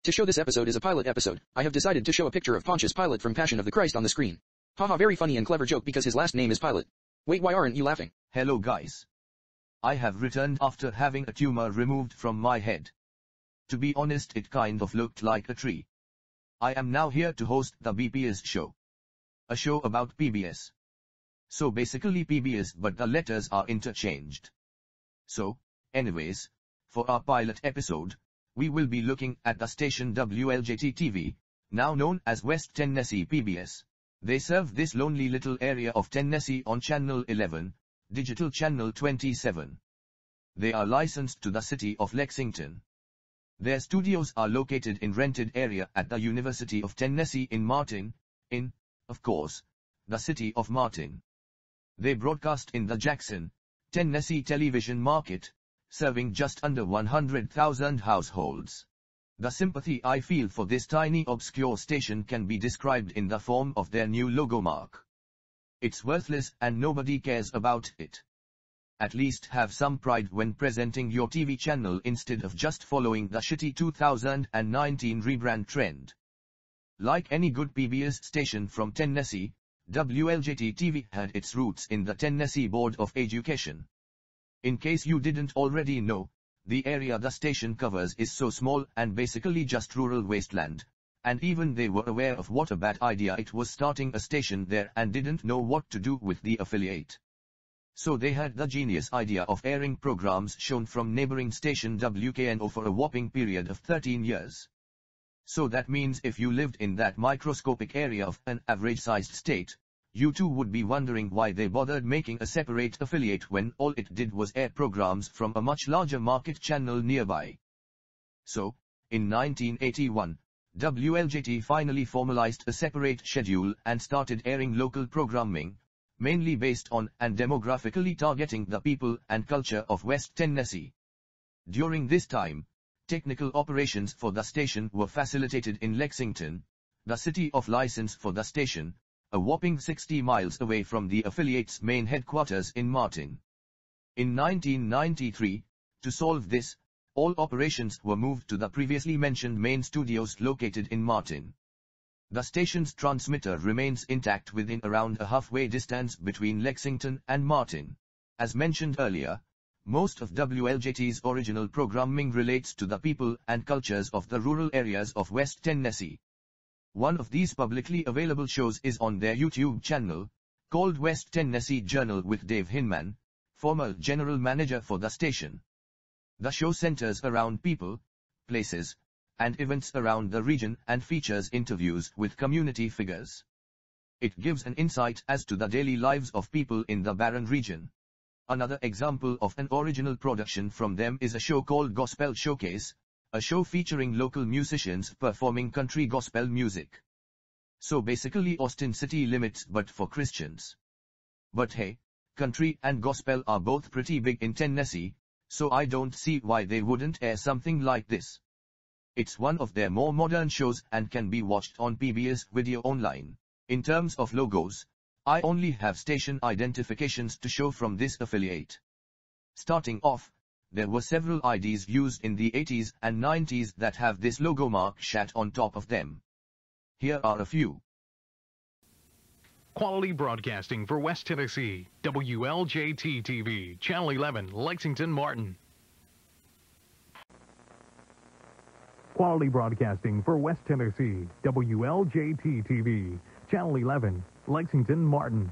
To show this episode is a pilot episode, I have decided to show a picture of Pontius Pilate from Passion of the Christ on the screen. Haha, very funny and clever joke because his last name is Pilate. Wait, why aren't you laughing? Hello guys. I have returned after having a tumor removed from my head. To be honest, it kind of looked like a tree. I am now here to host the BPS show. A show about PBS. So basically PBS, but the letters are interchanged. So, anyways, for our pilot episode, we will be looking at the station WLJT-TV, now known as West Tennessee PBS. They serve this lonely little area of Tennessee on Channel 11, Digital Channel 27. They are licensed to the city of Lexington. Their studios are located in rented area at the University of Tennessee in Martin, of course, the city of Martin. They broadcast in the Jackson, Tennessee television market, serving just under 100,000 households. The sympathy I feel for this tiny obscure station can be described in the form of their new logo mark. It's worthless and nobody cares about it. At least have some pride when presenting your TV channel instead of just following the shitty 2019 rebrand trend. Like any good PBS station from Tennessee, WLJT-TV had its roots in the Tennessee Board of Education. In case you didn't already know, the area the station covers is so small and basically just rural wasteland, and even they were aware of what a bad idea it was starting a station there and didn't know what to do with the affiliate. So they had the genius idea of airing programs shown from neighboring station WKNO for a whopping period of 13 years. So that means if you lived in that microscopic area of an average-sized state, you too would be wondering why they bothered making a separate affiliate when all it did was air programs from a much larger market channel nearby. So, in 1981, WLJT finally formalized a separate schedule and started airing local programming, mainly based on and demographically targeting the people and culture of West Tennessee. During this time, technical operations for the station were facilitated in Lexington, the city of license for the station, a whopping 60 miles away from the affiliate's main headquarters in Martin. In 1993, to solve this, all operations were moved to the previously mentioned main studios located in Martin. The station's transmitter remains intact within around a halfway distance between Lexington and Martin. As mentioned earlier, most of WLJT's original programming relates to the people and cultures of the rural areas of West Tennessee. One of these publicly available shows is on their YouTube channel, called West Tennessee Journal with Dave Hinman, former general manager for the station. The show centers around people, places, and events around the region and features interviews with community figures. It gives an insight as to the daily lives of people in the Barron region. Another example of an original production from them is a show called Gospel Showcase, a show featuring local musicians performing country gospel music. So basically Austin City Limits but for Christians. But hey, country and gospel are both pretty big in Tennessee, so I don't see why they wouldn't air something like this. It's one of their more modern shows and can be watched on PBS Video Online. In terms of logos, I only have station identifications to show from this affiliate. Starting off, there were several IDs used in the 80s and 90s that have this logo mark shat on top of them. Here are a few. Quality broadcasting for West Tennessee, WLJT-TV, Channel 11, Lexington, Martin. Quality broadcasting for West Tennessee, WLJT-TV, Channel 11, Lexington, Martin.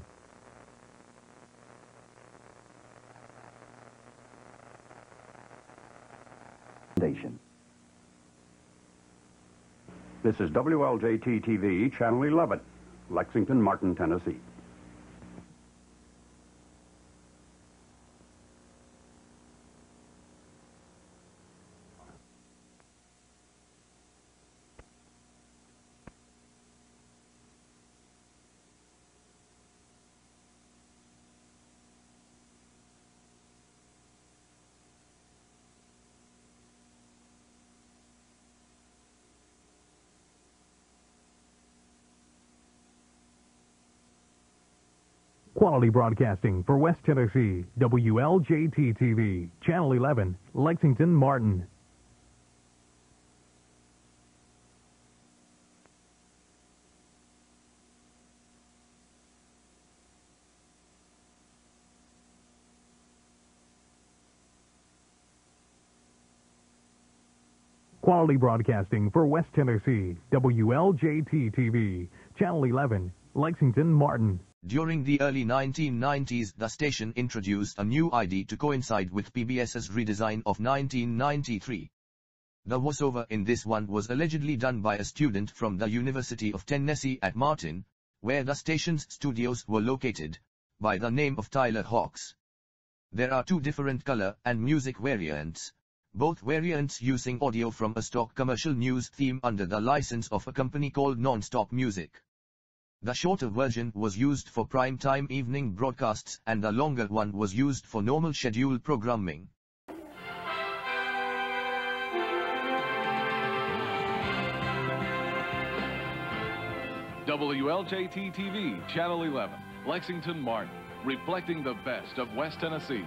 This is WLJT-TV, Channel 11, Lexington, Martin, Tennessee. Quality broadcasting for West Tennessee, WLJT-TV, Channel 11, Lexington, Martin. Quality broadcasting for West Tennessee, WLJT-TV, Channel 11, Lexington, Martin. During the early 1990s, the station introduced a new ID to coincide with PBS's redesign of 1993. The voiceover in this one was allegedly done by a student from the University of Tennessee at Martin, where the station's studios were located, by the name of Tyler Hawks. There are two different color and music variants, both variants using audio from a stock commercial news theme under the license of a company called Nonstop Music. The shorter version was used for prime-time evening broadcasts and the longer one was used for normal scheduled programming. WLJT-TV, Channel 11, Lexington, Martin, reflecting the best of West Tennessee.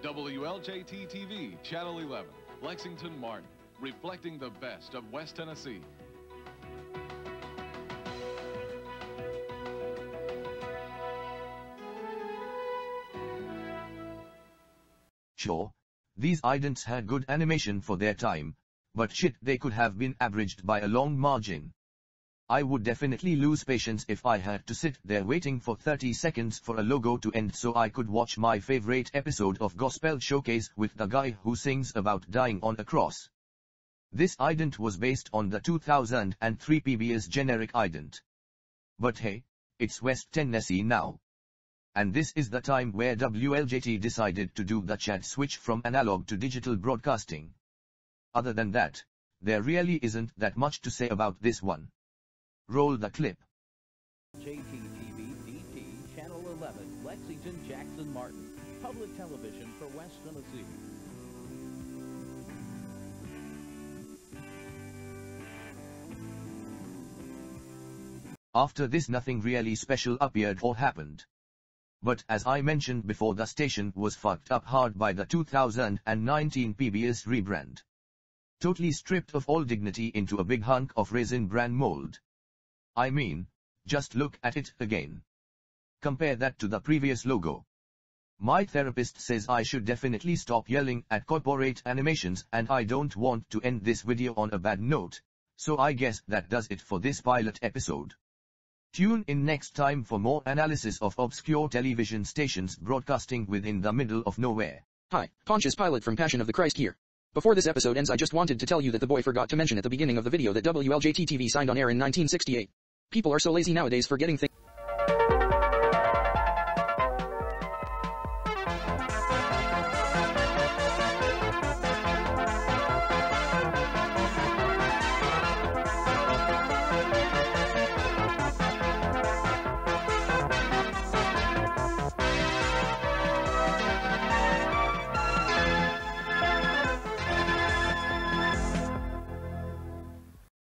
WLJT-TV, Channel 11, Lexington, Martin, reflecting the best of West Tennessee. Sure, these idents had good animation for their time, but shit, they could have been averaged by a long margin. I would definitely lose patience if I had to sit there waiting for 30 seconds for a logo to end so I could watch my favorite episode of Gospel Showcase with the guy who sings about dying on a cross. This ident was based on the 2003 PBS generic ident. But hey, it's West Tennessee now. And this is the time where WLJT decided to do the chat switch from analog to digital broadcasting. Other than that, there really isn't that much to say about this one. Roll the clip. JT-TV DT, Channel 11, Lexington, Jackson, Martin. Public television for West Tennessee. After this, nothing really special appeared or happened. But as I mentioned before, the station was fucked up hard by the 2019 PBS rebrand. Totally stripped of all dignity into a big hunk of resin brand mold. I mean, just look at it again. Compare that to the previous logo. My therapist says I should definitely stop yelling at corporate animations, and I don't want to end this video on a bad note, so I guess that does it for this pilot episode. Tune in next time for more analysis of obscure television stations broadcasting within the middle of nowhere. Hi, Pontius Pilate from Passion of the Christ here. Before this episode ends, I just wanted to tell you that the boy forgot to mention at the beginning of the video that WLJT-TV signed on air in 1968. People are so lazy nowadays forgetting things.